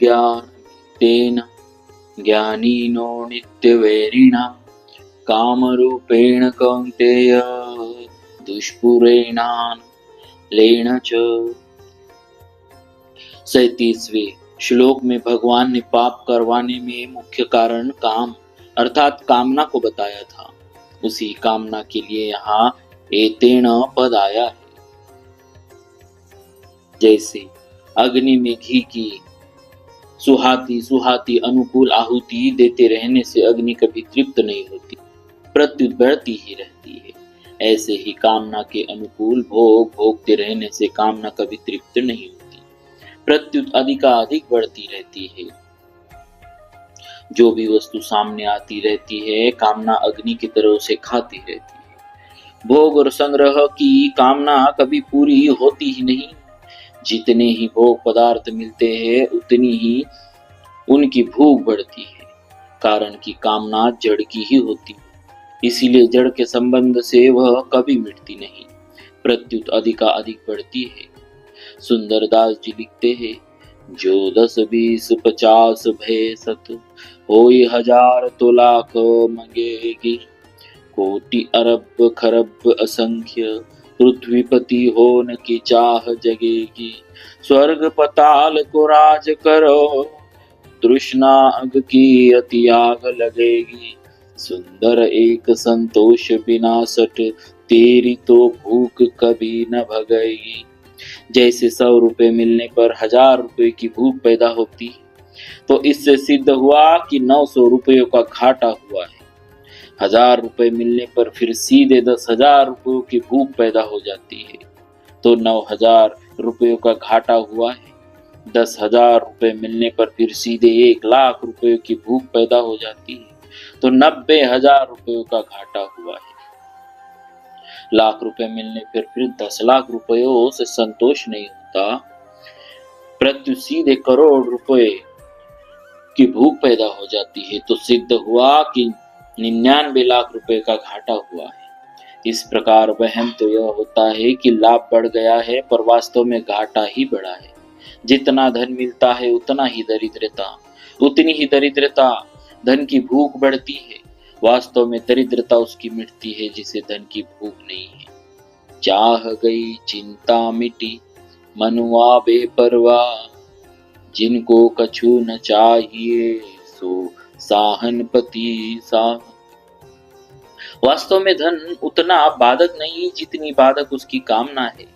तेन ज्ञानिनो नित्यवैरिणा कामरूपेण कौन्तेय दुष्पुरेणान लेन च। 37वें श्लोक में भगवान ने पाप करवाने में मुख्य कारण काम अर्थात कामना को बताया था। उसी कामना के लिए यहाँ एतेन पद आया है। जैसे अग्नि में घी की सुहाती अनुकूल आहुति देते रहने से अग्नि कभी तृप्त नहीं होती, प्रत्युत बढ़ती ही रहती है। ऐसे ही कामना के अनुकूल भोग भोगते रहने से कामना कभी तृप्त नहीं होती, प्रत्युत अधिकाधिक बढ़ती रहती है। जो भी वस्तु सामने आती रहती है कामना अग्नि की तरह उसे खाती रहती है। भोग और संग्रह की कामना कभी पूरी होती ही नहीं। जितने ही भोग पदार्थ मिलते हैं उतनी ही उनकी भूख बढ़ती है, कारण कि कामना जड़ की ही होती है। इसीलिए जड़ के संबंध से वह कभी मिटती नहीं, प्रत्युत अधिकाधिक बढ़ती है। सुंदरदास जी लिखते हैं, जो 10 20 50 भय सत होई 1000 तो लाख मंगेगी, कोटि अरब खरब असंख्य पृथ्वीपति होने की चाह जगेगी। स्वर्ग पताल को राज करो, तृष्णा अग की अति आग लगेगी। सुंदर एक संतोष बिना सट, तेरी तो भूख कभी न भगेगी। जैसे 100 रुपए मिलने पर 1000 रुपए की भूख पैदा होती है, तो इससे सिद्ध हुआ कि 900 रुपयों का घाटा हुआ है। 1000 रुपए मिलने पर फिर सीधे 10,000 रुपयों की भूख पैदा हो जाती है, तो 9,000 रुपयों का घाटा हुआ है। 10,000 रुपए मिलने पर फिर सीधे 1,00,000 रुपयों की भूख पैदा हो जाती है, तो 90,000 रुपयों का घाटा हुआ है। लाख रुपए मिलने पर फिर 10 लाख रुपयों से संतोष नहीं होता, प्रत्युत सीधे करोड़ रुपए की भूख पैदा हो जाती है, तो सिद्ध हुआ कि 99 लाख रुपए का घाटा हुआ है। इस प्रकार वहम तो यह होता है कि लाभ बढ़ गया है, पर वास्तव में घाटा ही बढ़ा है। जितना धन मिलता है उतना ही दरिद्रता, उतनी ही दरिद्रता। धन की भूख बढ़ती है, वास्तव में दरिद्रता उसकी मिटती है जिसे धन की भूख नहीं है। चाह गई चिंता मिटी, मनुआ बेपरवाह, जिनको कछु न चाहिए सो साहनपति साह। वास्तव में धन उतना बाधक नहीं जितनी बाधक उसकी कामना है।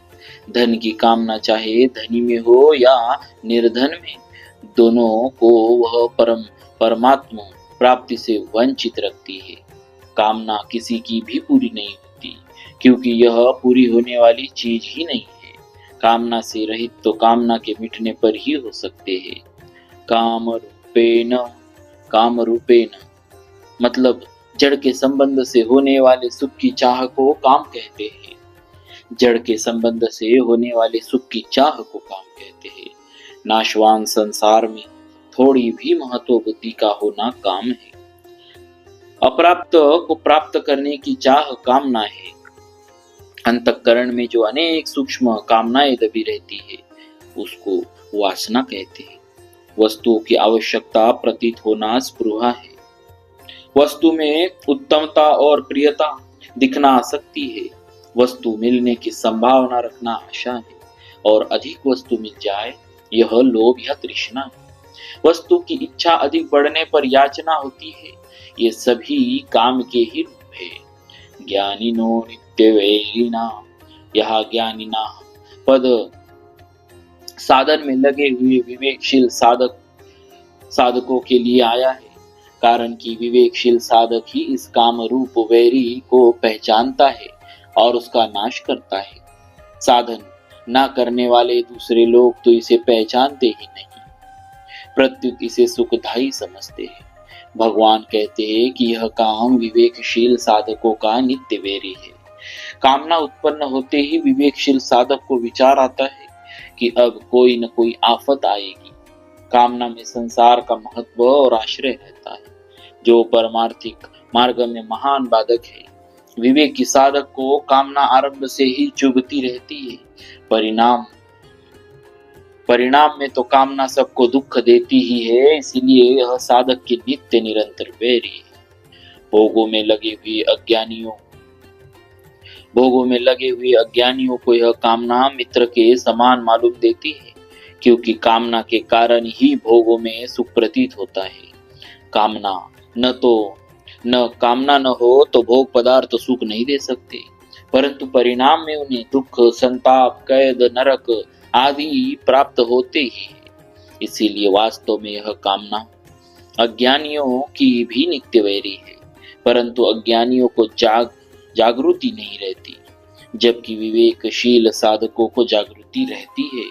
धन की कामना चाहे धनी में हो या निर्धन में, दोनों को वह परमात्मा प्राप्ति से वंचित रखती है। कामना किसी की भी पूरी नहीं होती, क्योंकि यह पूरी होने वाली चीज ही नहीं है। कामना से रहित तो कामना के मिटने पर ही हो सकते हैं। काम रूपेण मतलब जड़ के संबंध से होने वाले सुख की चाह को काम कहते हैं। जड़ के संबंध से होने वाले सुख की चाह को काम कहते हैं। नाशवान संसार में थोड़ी भी महत्व बुद्धि का होना काम है। अप्राप्त को प्राप्त करने की चाह कामना है। अंतःकरण में जो अनेक सूक्ष्म कामनाएं दबी रहती है उसको वासना कहते हैं। वस्तुओं की आवश्यकता प्रतीत होना स्पृहा है। वस्तु में उत्तमता और प्रियता दिखना आसक्ति है। वस्तु मिलने की संभावना रखना आशा है, और अधिक वस्तु मिल जाए यह लोभ या तृष्णा है। वस्तु की इच्छा अधिक बढ़ने पर याचना होती है। ये सभी काम के ही रूप है। ज्ञानिनो नित्यवैरिणा, यहाँ ज्ञानिना पद साधन में लगे हुए विवेकशील साधकों के लिए आया है, कारण कि विवेकशील साधक ही इस काम रूप वैरी को पहचानता है और उसका नाश करता है। साधन ना करने वाले दूसरे लोग तो इसे पहचानते ही नहीं, प्रत्युत इसे सुखदायी समझते हैं। भगवान कहते हैं कि यह काम विवेकशील साधकों का नित्य वैरी है। कामना उत्पन्न होते ही विवेकशील साधक को विचार आता है कि अब कोई न कोई आफत आएगी। कामना में संसार का महत्व और आश्रय रहता है, जो परमार्थिक मार्ग में महान बाधक है। विवेक की साधक को कामना आरंभ से ही चुभती रहती है। परिणाम परिणाम में तो कामना सबको दुख देती ही है, इसीलिए यह साधक की नित्य निरंतर बैरी है। भोगों में लगे हुए अज्ञानियों को यह कामना मित्र के समान मालूम देती है, क्योंकि कामना के कारण ही भोगों में सुख प्रतीत होता है। कामना न हो तो भोग पदार्थ सुख नहीं दे सकते, परंतु परिणाम में उन्हें दुख, संताप, कैद, नरक आदि प्राप्त होते ही है। इसीलिए वास्तव में यह कामना अज्ञानियों की भी नित्य वैरी है, परंतु अज्ञानियों को जागृति नहीं रहती, जबकि विवेकशील साधकों को जागृति रहती है।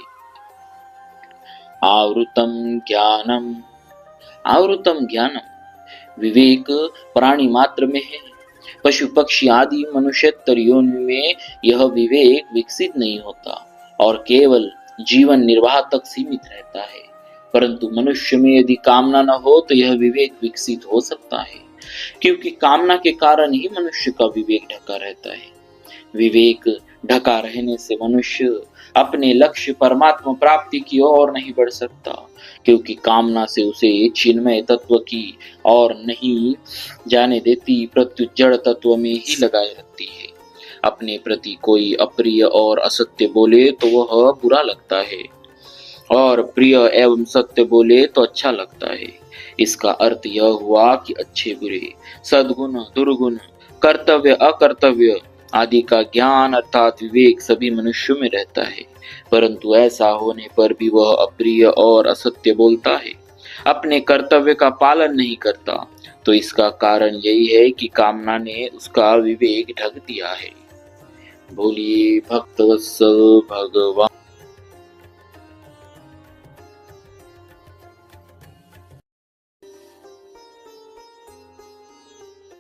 आवृतम ज्ञानम विवेक प्राणी मात्र में है। पशु पक्षी आदि मनुष्यतर योनि में यह विवेक विकसित नहीं होता और केवल जीवन निर्वाह तक सीमित रहता है, परंतु मनुष्य में यदि कामना न हो तो यह विवेक विकसित हो सकता है, क्योंकि कामना के कारण ही मनुष्य का विवेक ढका रहता है। विवेक ढका रहने से मनुष्य अपने लक्ष्य परमात्मा प्राप्ति की ओर नहीं बढ़ सकता, क्योंकि कामना से उसे चिन्मय तत्व की और नहीं जाने देती, प्रत्युत जड़ तत्व में ही लगाए रखती है। अपने प्रति कोई अप्रिय और असत्य बोले तो वह बुरा लगता है, और प्रिय एवं सत्य बोले तो अच्छा लगता है। इसका अर्थ यह हुआ कि अच्छे बुरे, सद्गुण दुर्गुण, कर्तव्य अकर्तव्य आदि का ज्ञान अर्थात विवेक सभी मनुष्यों में रहता है, परंतु ऐसा होने पर भी वह अप्रिय और असत्य बोलता है, अपने कर्तव्य का पालन नहीं करता। तो इसका कारण यही है कि कामना ने उसका विवेक ढक दिया है। बोलिए भक्तवत्सल भगवान।